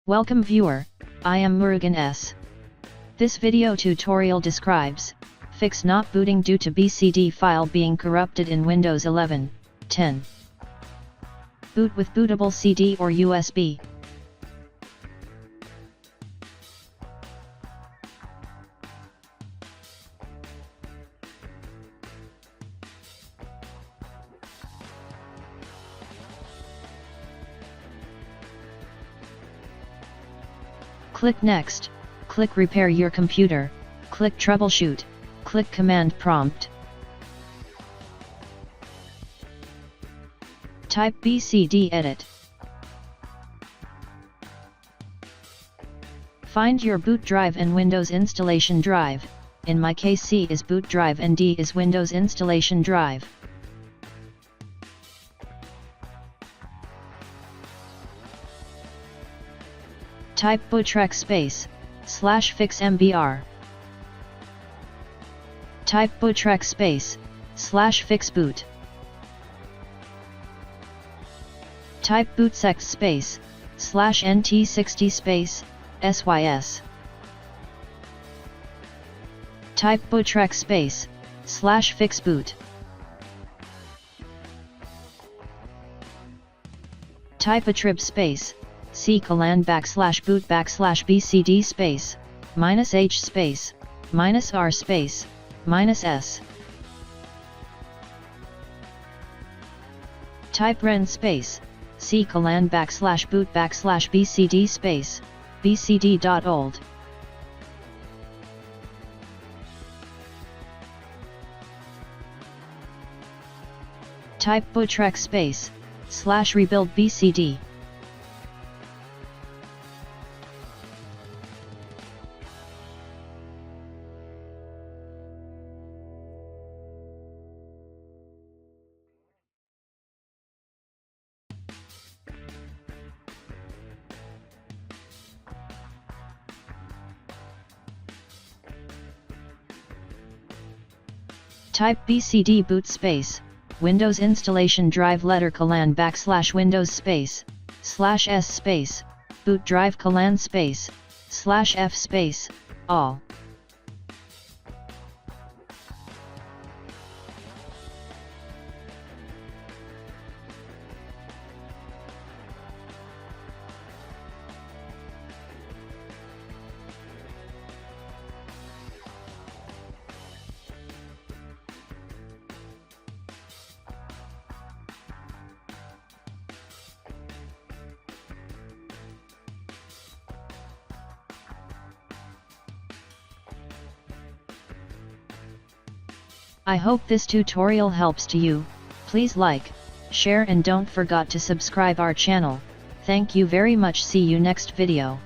Welcome viewer, I am Murugan S. This video tutorial describes, fix not booting due to BCD file being corrupted in Windows 11, 10. Boot with bootable CD or USB. Click Next, click Repair your computer, click Troubleshoot, click Command Prompt. Type BCD Edit. Find your boot drive and Windows installation drive. In my case C is boot drive and D is Windows installation drive. Type bootrec /fix mbr. Type bootrec /fix boot. Type bootsec /nt60 sys. Type bootrec /fix boot. Type attrib C colan /boot /bcd -h -r -s. Type ren C colan /boot /bcd bcd.old. Type bootrec /rebuild bcd. Type BCD boot Windows installation drive letter colan /Windows /s boot drive colan /f all. I hope this tutorial helps to you. Please like, share and don't forget to subscribe our channel. Thank you very much. See you next video.